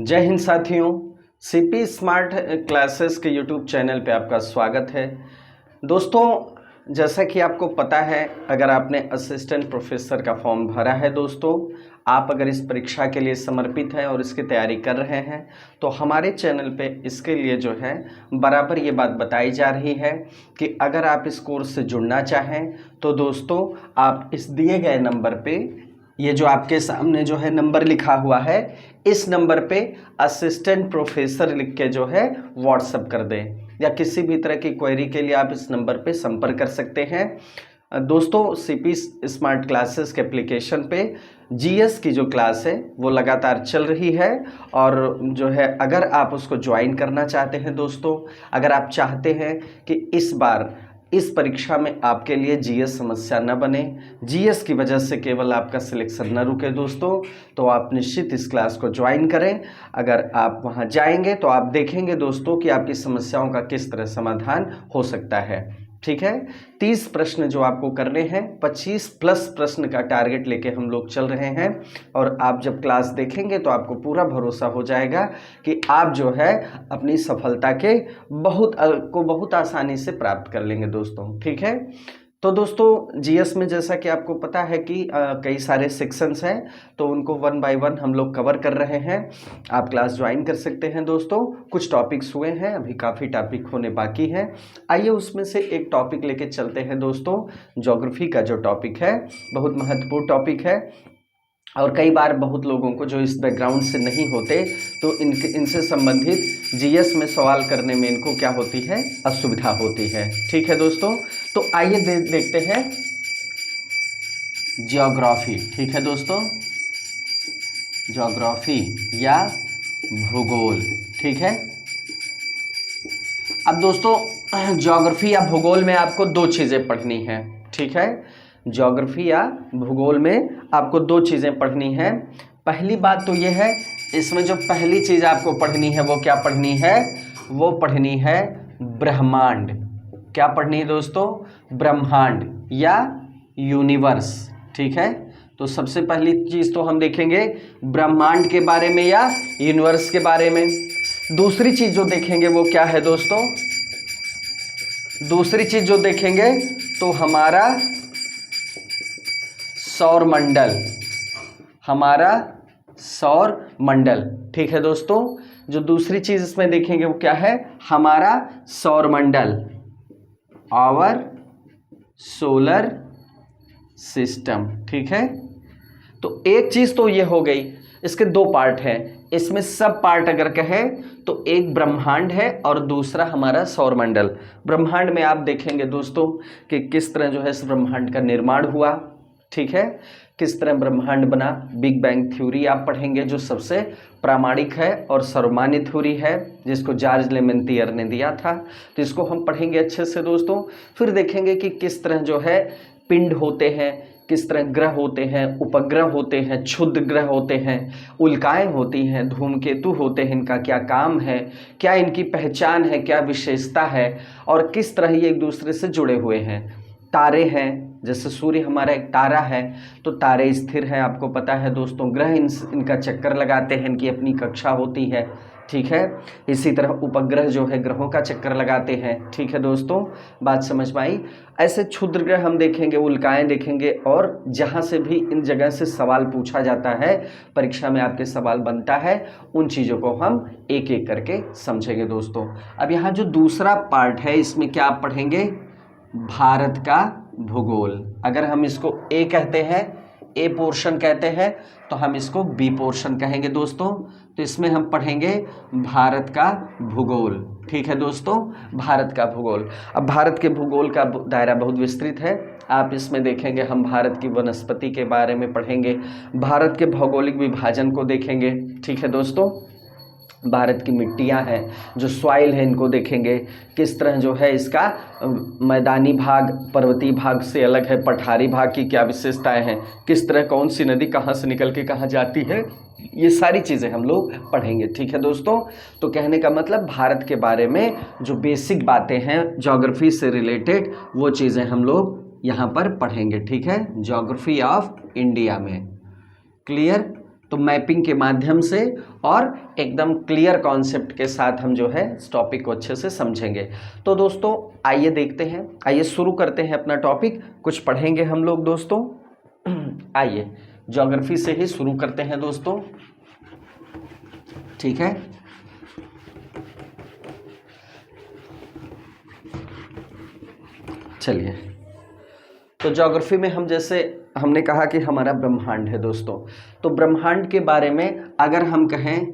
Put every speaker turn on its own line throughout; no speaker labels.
जय हिंद साथियों। CP smart classes के यूट्यूब चैनल पे आपका स्वागत है। दोस्तों, जैसा कि आपको पता है, अगर आपने असिस्टेंट प्रोफेसर का फॉर्म भरा है दोस्तों, आप अगर इस परीक्षा के लिए समर्पित हैं और इसकी तैयारी कर रहे हैं, तो हमारे चैनल पे इसके लिए जो है बराबर ये बात बताई जा रही है कि अगर आप इस कोर्स से जुड़ना चाहें तो दोस्तों आप इस दिए गए नंबर पे, ये जो आपके सामने जो है नंबर लिखा हुआ है, इस नंबर पे असिस्टेंट प्रोफेसर लिख के जो है व्हाट्सअप कर दें, या किसी भी तरह की क्वेरी के लिए आप इस नंबर पे संपर्क कर सकते हैं। दोस्तों, सीपी स्मार्ट क्लासेस के एप्लीकेशन पे जीएस की जो क्लास है वो लगातार चल रही है, और जो है अगर आप उसको ज्वाइन करना चाहते हैं दोस्तों, अगर आप चाहते हैं कि इस बार इस परीक्षा में आपके लिए जीएस समस्या न बने, जीएस की वजह से केवल आपका सिलेक्शन न रुके दोस्तों, तो आप निश्चित इस क्लास को ज्वाइन करें। अगर आप वहां जाएंगे तो आप देखेंगे दोस्तों कि आपकी समस्याओं का किस तरह समाधान हो सकता है। ठीक है, 30 प्रश्न जो आपको करने हैं, 25 प्लस प्रश्न का टारगेट लेके हम लोग चल रहे हैं, और आप जब क्लास देखेंगे तो आपको पूरा भरोसा हो जाएगा कि आप जो है अपनी सफलता के बहुत आसानी से प्राप्त कर लेंगे दोस्तों। ठीक है, तो दोस्तों जीएस में जैसा कि आपको पता है कि कई सारे सेक्शंस हैं, तो उनको 1 बाय 1 हम लोग कवर कर रहे हैं। आप क्लास ज्वाइन कर सकते हैं दोस्तों। कुछ टॉपिक्स हुए हैं, अभी काफ़ी टॉपिक होने बाकी हैं। आइए उसमें से एक टॉपिक लेके चलते हैं दोस्तों। ज्योग्राफी का जो टॉपिक है बहुत महत्वपूर्ण टॉपिक है, और कई बार बहुत लोगों को जो इस बैकग्राउंड से नहीं होते, तो इनसे संबंधित जीएस में सवाल करने में इनको क्या होती है, असुविधा होती है। ठीक है दोस्तों, तो आइए देखते हैं ज्योग्राफी। ठीक है दोस्तों, ज्योग्राफी या भूगोल। ठीक है, अब दोस्तों ज्योग्राफी या भूगोल में आपको दो चीज़ें पढ़नी है। ठीक है, ज्योग्राफी या भूगोल में आपको दो चीज़ें पढ़नी है। पहली बात तो यह है, इसमें जो पहली चीज़ आपको पढ़नी है वो क्या पढ़नी है, वो पढ़नी है ब्रह्मांड। क्या पढ़नी है दोस्तों, ब्रह्मांड या यूनिवर्स। ठीक है, तो सबसे पहली चीज़ तो हम देखेंगे ब्रह्मांड के बारे में या यूनिवर्स के बारे में। दूसरी चीज़ जो देखेंगे वो क्या है दोस्तों, दूसरी चीज़ जो देखेंगे तो हमारा सौर मंडल, हमारा सौर मंडल। ठीक है दोस्तों, जो दूसरी चीज इसमें देखेंगे वो क्या है, हमारा सौर मंडल, आवर सोलर सिस्टम। ठीक है, तो एक चीज तो ये हो गई। इसके दो पार्ट हैं, इसमें सब पार्ट अगर कहें तो एक ब्रह्मांड है और दूसरा हमारा सौर मंडल। ब्रह्मांड में आप देखेंगे दोस्तों कि किस तरह जो है इस ब्रह्मांड का निर्माण हुआ। ठीक है, किस तरह ब्रह्मांड बना, बिग बैंग थ्योरी आप पढ़ेंगे जो सबसे प्रामाणिक है और सर्वमान्य थ्योरी है, जिसको जॉर्ज लेमेंतियर ने दिया था। तो इसको हम पढ़ेंगे अच्छे से दोस्तों। फिर देखेंगे कि किस तरह जो है पिंड होते हैं, किस तरह ग्रह होते हैं, उपग्रह होते हैं, क्षुद्र ग्रह होते हैं, उल्काएं होती हैं, धूमकेतु होते हैं, इनका क्या काम है, क्या इनकी पहचान है, क्या विशेषता है, और किस तरह ये एक दूसरे से जुड़े हुए हैं। तारे हैं, जैसे सूर्य हमारा एक तारा है, तो तारे स्थिर हैं, आपको पता है दोस्तों। ग्रह इनका चक्कर लगाते हैं, इनकी अपनी कक्षा होती है। ठीक है, इसी तरह उपग्रह जो है ग्रहों का चक्कर लगाते हैं। ठीक है दोस्तों, बात समझ में आई। ऐसे क्षुद्र ग्रह हम देखेंगे, उल्काएं देखेंगे, और जहाँ से भी इन जगह से सवाल पूछा जाता है, परीक्षा में आपके सवाल बनता है, उन चीज़ों को हम एक एक करके समझेंगे दोस्तों। अब यहाँ जो दूसरा पार्ट है, इसमें क्या आप पढ़ेंगे, भारत का भूगोल। अगर हम इसको ए कहते हैं, ए पोर्शन कहते हैं, तो हम इसको बी पोर्शन कहेंगे दोस्तों। तो इसमें हम पढ़ेंगे भारत का भूगोल। ठीक है दोस्तों, भारत का भूगोल। अब भारत के भूगोल का दायरा बहुत विस्तृत है। आप इसमें देखेंगे हम भारत की वनस्पति के बारे में पढ़ेंगे, भारत के भौगोलिक विभाजन को देखेंगे। ठीक है दोस्तों, भारत की मिट्टियाँ हैं, जो सॉइल है, इनको देखेंगे, किस तरह जो है इसका मैदानी भाग पर्वतीय भाग से अलग है, पठारी भाग की क्या विशेषताएं हैं, किस तरह कौन सी नदी कहाँ से निकल के कहाँ जाती है, ये सारी चीज़ें हम लोग पढ़ेंगे। ठीक है दोस्तों, तो कहने का मतलब भारत के बारे में जो बेसिक बातें हैं ज्योग्राफी से रिलेटेड, वो चीज़ें हम लोग यहाँ पर पढ़ेंगे। ठीक है, ज्योग्राफी ऑफ इंडिया में। क्लियर। तो मैपिंग के माध्यम से और एकदम क्लियर कॉन्सेप्ट के साथ हम जो है इस टॉपिक को अच्छे से समझेंगे। तो दोस्तों आइए देखते हैं, आइए शुरू करते हैं अपना टॉपिक। कुछ पढ़ेंगे हम लोग दोस्तों। आइए ज्योग्राफी से ही शुरू करते हैं दोस्तों, ठीक है। चलिए, तो ज्योग्राफी में हम जैसे हमने कहा कि हमारा ब्रह्मांड है दोस्तों, तो ब्रह्मांड के बारे में अगर हम कहें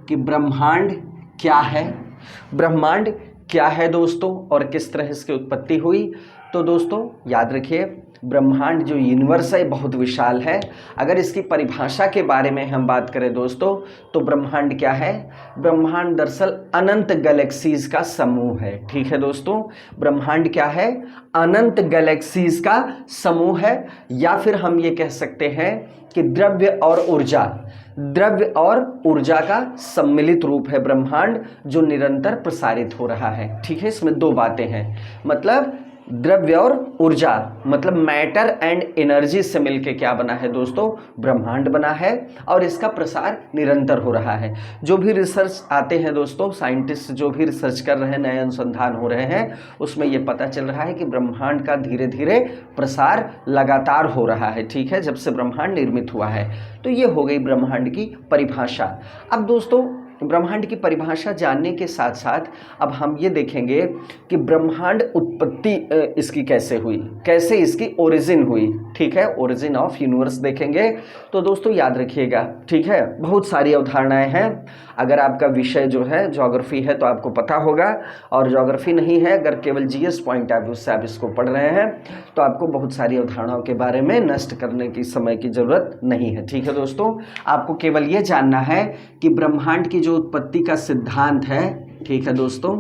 कि ब्रह्मांड क्या है, ब्रह्मांड क्या है दोस्तों और किस तरह इसकी उत्पत्ति हुई, तो दोस्तों याद रखिए ब्रह्मांड जो यूनिवर्स है बहुत विशाल है। अगर इसकी परिभाषा के बारे में हम बात करें दोस्तों, तो ब्रह्मांड क्या है? ब्रह्मांड दरअसल अनंत गैलेक्सीज का समूह है, ठीक है दोस्तों। ब्रह्मांड क्या है? अनंत गैलेक्सीज का समूह है, या फिर हम ये कह सकते हैं कि द्रव्य और ऊर्जा का सम्मिलित रूप है ब्रह्मांड, जो निरंतर प्रसारित हो रहा है, ठीक है। इसमें दो बातें हैं, मतलब द्रव्य और ऊर्जा, मतलब मैटर एंड एनर्जी से मिलके क्या बना है दोस्तों? ब्रह्मांड बना है, और इसका प्रसार निरंतर हो रहा है। जो भी रिसर्च आते हैं दोस्तों, साइंटिस्ट जो भी रिसर्च कर रहे हैं, नए अनुसंधान हो रहे हैं, उसमें यह पता चल रहा है कि ब्रह्मांड का धीरे धीरे प्रसार लगातार हो रहा है, ठीक है, जब से ब्रह्मांड निर्मित हुआ है। तो ये हो गई ब्रह्मांड की परिभाषा। अब दोस्तों ब्रह्मांड की परिभाषा जानने के साथ साथ अब हम ये देखेंगे कि ब्रह्मांड उत्पत्ति इसकी कैसे हुई, कैसे इसकी ओरिजिन हुई, ठीक है। ओरिजिन ऑफ यूनिवर्स देखेंगे। तो दोस्तों याद रखिएगा, ठीक है, बहुत सारी अवधारणाएं हैं। अगर आपका विषय जो है ज्योग्राफी है तो आपको पता होगा, और ज्योग्राफी नहीं है, अगर केवल जीएस पॉइंट ऑफ व्यू से आप इसको पढ़ रहे हैं तो आपको बहुत सारी अवधारणाओं के बारे में नष्ट करने की समय की जरूरत नहीं है, ठीक है दोस्तों। आपको केवल ये जानना है कि ब्रह्मांड की जो उत्पत्ति का सिद्धांत है, ठीक है दोस्तों,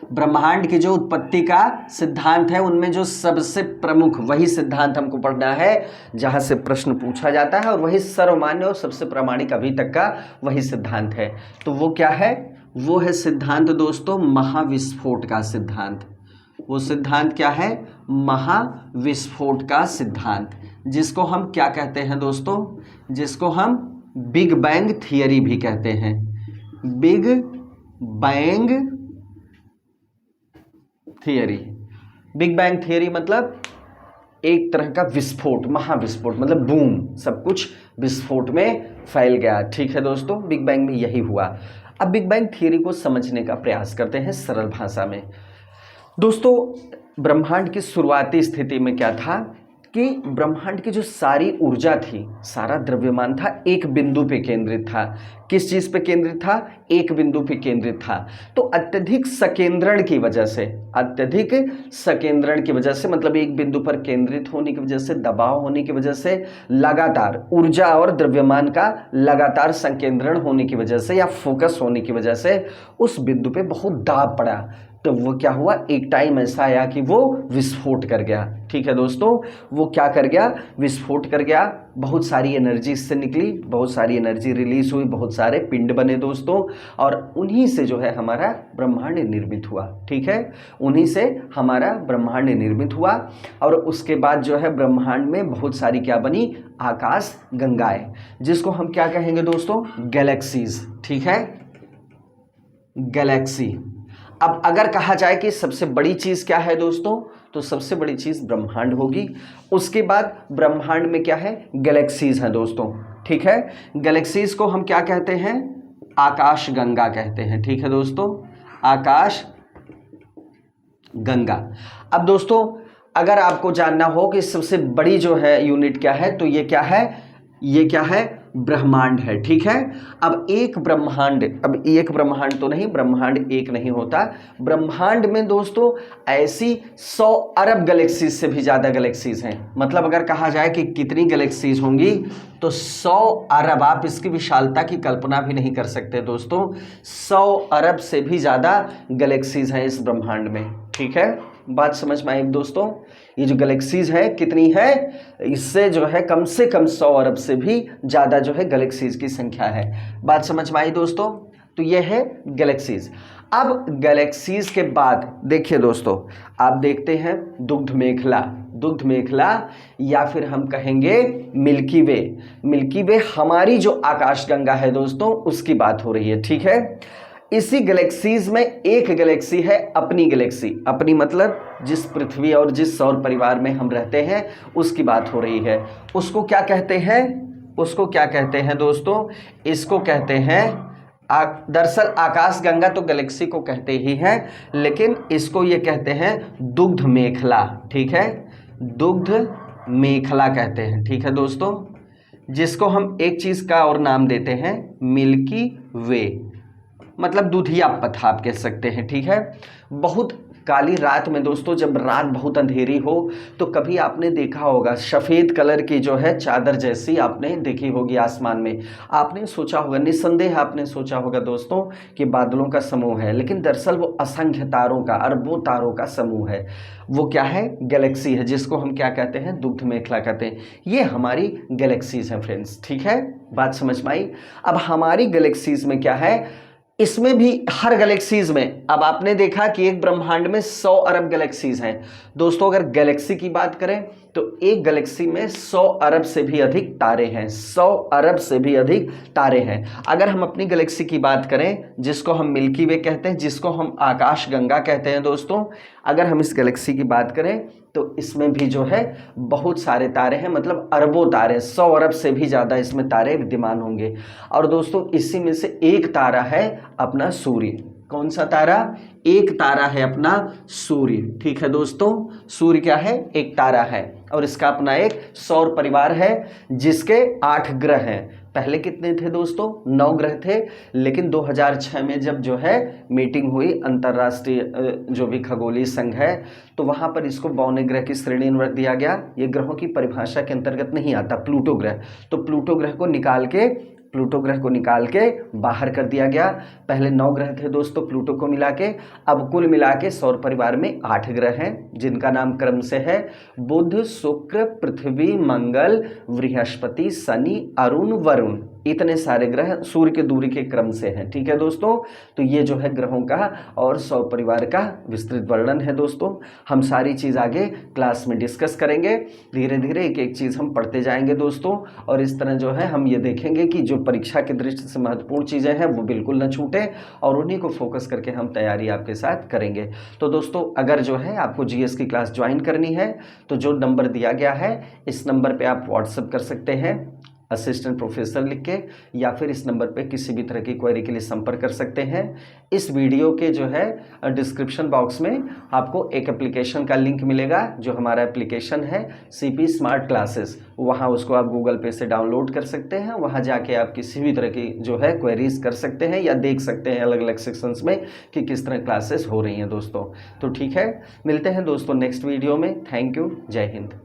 ब्रह्मांड की जो उत्पत्ति का सिद्धांत है उनमें जो सबसे प्रमुख वही सिद्धांत हमको पढ़ना है जहां से प्रश्न पूछा जाता है, और वही सर्वमान्य और सबसे प्रामाणिक अभी तक का वही सिद्धांत है। तो वो क्या है? वो है सिद्धांत दोस्तों महाविस्फोट का सिद्धांत। वो सिद्धांत क्या है? महाविस्फोट का सिद्धांत, जिसको हम क्या कहते हैं दोस्तों? जिसको हम बिग बैंग थियरी भी कहते हैं। Big bang theory. Big bang theory मतलब एक तरह का विस्फोट, महाविस्फोट, मतलब बूम, सब कुछ विस्फोट में फैल गया, ठीक है दोस्तों। बिग बैंग में यही हुआ। अब बिग बैंग थियरी को समझने का प्रयास करते हैं सरल भाषा में। दोस्तों ब्रह्मांड की शुरुआती स्थिति में क्या था कि ब्रह्मांड की जो सारी ऊर्जा थी, सारा द्रव्यमान था, एक बिंदु पे केंद्रित था। किस चीज पे केंद्रित था? एक बिंदु पे केंद्रित था। तो अत्यधिक संकेंद्रण की वजह से, मतलब एक बिंदु पर केंद्रित होने की वजह से, दबाव होने की वजह से, लगातार ऊर्जा और द्रव्यमान का लगातार संकेंद्रण होने की वजह से, या फोकस होने की वजह से उस बिंदु पे बहुत दाब पड़ा। तो वो क्या हुआ? एक टाइम ऐसा आया कि वो विस्फोट कर गया, ठीक है दोस्तों। वो क्या कर गया? विस्फोट कर गया। बहुत सारी एनर्जी इससे निकली, बहुत सारी एनर्जी रिलीज हुई, बहुत सारे पिंड बने दोस्तों, और उन्हीं से जो है हमारा ब्रह्मांड निर्मित हुआ, ठीक है। उन्हीं से हमारा ब्रह्मांड निर्मित हुआ, और उसके बाद जो है ब्रह्मांड में बहुत सारी क्या बनी? आकाश गंगाएं, जिसको हम क्या कहेंगे दोस्तों? गैलेक्सीज, ठीक है, गैलेक्सी। अब अगर कहा जाए कि सबसे बड़ी चीज क्या है दोस्तों, तो सबसे बड़ी चीज ब्रह्मांड होगी। उसके बाद ब्रह्मांड में क्या है? गैलेक्सीज हैं दोस्तों, ठीक है। गैलेक्सीज को हम क्या कहते हैं? आकाश गंगा कहते हैं, ठीक है दोस्तों, आकाश गंगा। अब दोस्तों अगर आपको जानना हो कि सबसे बड़ी जो है यूनिट क्या है, तो ये क्या है? ये क्या है? ब्रह्मांड है, ठीक है। अब एक ब्रह्मांड तो नहीं, ब्रह्मांड एक नहीं होता। ब्रह्मांड में दोस्तों ऐसी 100 अरब गैलेक्सीज से भी ज्यादा गैलेक्सीज हैं। मतलब अगर कहा जाए कि कितनी गैलेक्सीज होंगी, तो 100 अरब, आप इसकी विशालता की कल्पना भी नहीं कर सकते दोस्तों। 100 अरब से भी ज्यादा गैलेक्सीज हैं इस ब्रह्मांड में, ठीक है। बात समझ में आई दोस्तों? ये जो गैलेक्सीज है कितनी है? इससे जो है कम से कम 100 अरब से भी ज़्यादा जो है गैलेक्सीज की संख्या है। बात समझ में आई दोस्तों? तो ये है गैलेक्सीज। अब गैलेक्सीज के बाद देखिए दोस्तों, आप देखते हैं दुग्ध मेखला, दुग्ध मेखला, या फिर हम कहेंगे मिल्की वे। मिल्की वे हमारी जो आकाशगंगा है दोस्तों उसकी बात हो रही है, ठीक है। इसी गैलेक्सीज में एक गैलेक्सी है अपनी गैलेक्सी, अपनी मतलब जिस पृथ्वी और जिस सौर परिवार में हम रहते हैं उसकी बात हो रही है। उसको क्या कहते हैं, उसको क्या कहते हैं दोस्तों, इसको कहते हैं दरअसल आकाशगंगा तो गैलेक्सी को कहते ही हैं, लेकिन इसको ये कहते हैं दुग्ध मेखला, ठीक है, दुग्ध मेखला कहते हैं, ठीक है दोस्तों, जिसको हम एक चीज का और नाम देते हैं मिल्की वे, मतलब दूधिया पथ आप कह सकते हैं, ठीक है। बहुत काली रात में दोस्तों, जब रात बहुत अंधेरी हो तो कभी आपने देखा होगा सफ़ेद कलर की जो है चादर जैसी आपने देखी होगी आसमान में। आपने सोचा होगा, निस्संदेह आपने सोचा होगा दोस्तों कि बादलों का समूह है, लेकिन दरअसल वो असंख्य तारों का, अरबों तारों का समूह है। वो क्या है, गैलेक्सी है, जिसको हम क्या कहते हैं, दुग्ध मेखला कहते हैं। ये हमारी गैलेक्सीज हैं फ्रेंड्स, ठीक है, बात समझ में आई। अब हमारी गैलेक्सीज में क्या है, इसमें भी हर गैलेक्सीज में, अब आपने देखा कि एक ब्रह्मांड में 100 अरब गैलेक्सीज हैं दोस्तों। अगर गैलेक्सी की बात करें तो एक गैलेक्सी में 100 अरब से भी अधिक तारे हैं, 100 अरब से भी अधिक तारे हैं। अगर हम अपनी गैलेक्सी की बात करें, जिसको हम मिल्की वे कहते हैं, जिसको हम आकाशगंगा कहते हैं दोस्तों, अगर हम इस गैलेक्सी की बात करें तो इसमें भी जो है बहुत सारे तारे हैं, मतलब अरबों तारे, 100 अरब से भी ज़्यादा इसमें तारे विद्यमान होंगे। और दोस्तों इसी में से एक तारा है अपना सूर्य। कौन सा तारा, एक तारा है अपना सूर्य, ठीक है दोस्तों। सूर्य क्या है, एक तारा है, और इसका अपना एक सौर परिवार है जिसके 8 ग्रह हैं। पहले कितने थे दोस्तों, 9 ग्रह थे, लेकिन 2006 में जब जो है मीटिंग हुई अंतर्राष्ट्रीय जो भी खगोलीय संघ है, तो वहाँ पर इसको 52 ग्रह की श्रेणी में रख दिया गया। ये ग्रहों की परिभाषा के अंतर्गत नहीं आता प्लूटो ग्रह, तो प्लूटो ग्रह को निकाल के बाहर कर दिया गया। पहले 9 ग्रह थे दोस्तों प्लूटो को मिला के, अब कुल मिला के सौर परिवार में 8 ग्रह हैं, जिनका नाम क्रम से है बुध, शुक्र, पृथ्वी, मंगल, बृहस्पति, शनि, अरुण, वरुण। इतने सारे ग्रह सूर्य के दूरी के क्रम से हैं, ठीक है दोस्तों। तो ये जो है ग्रहों का और सौर परिवार का विस्तृत वर्णन है दोस्तों। हम सारी चीज़ आगे क्लास में डिस्कस करेंगे, धीरे धीरे एक एक चीज़ हम पढ़ते जाएंगे दोस्तों। और इस तरह जो है हम ये देखेंगे कि जो परीक्षा की दृष्टि से महत्वपूर्ण चीज़ें हैं वो बिल्कुल न छूटे, और उन्हीं को फोकस करके हम तैयारी आपके साथ करेंगे। तो दोस्तों अगर जो है आपको जीएस की क्लास ज्वाइन करनी है तो जो नंबर दिया गया है इस नंबर पर आप व्हाट्सएप कर सकते हैं असिस्टेंट प्रोफेसर लिख के, या फिर इस नंबर पे किसी भी तरह की क्वेरी के लिए संपर्क कर सकते हैं। इस वीडियो के जो है डिस्क्रिप्शन बॉक्स में आपको एक एप्लीकेशन का लिंक मिलेगा, जो हमारा एप्लीकेशन है सीपी स्मार्ट क्लासेस। वहाँ उसको आप गूगल पे से डाउनलोड कर सकते हैं, वहाँ जाके आप किसी भी तरह की जो है क्वेरीज कर सकते हैं या देख सकते हैं अलग अलग सेक्शंस में कि किस तरह क्लासेस हो रही हैं दोस्तों। तो ठीक है, मिलते हैं दोस्तों नेक्स्ट वीडियो में। थैंक यू, जय हिंद।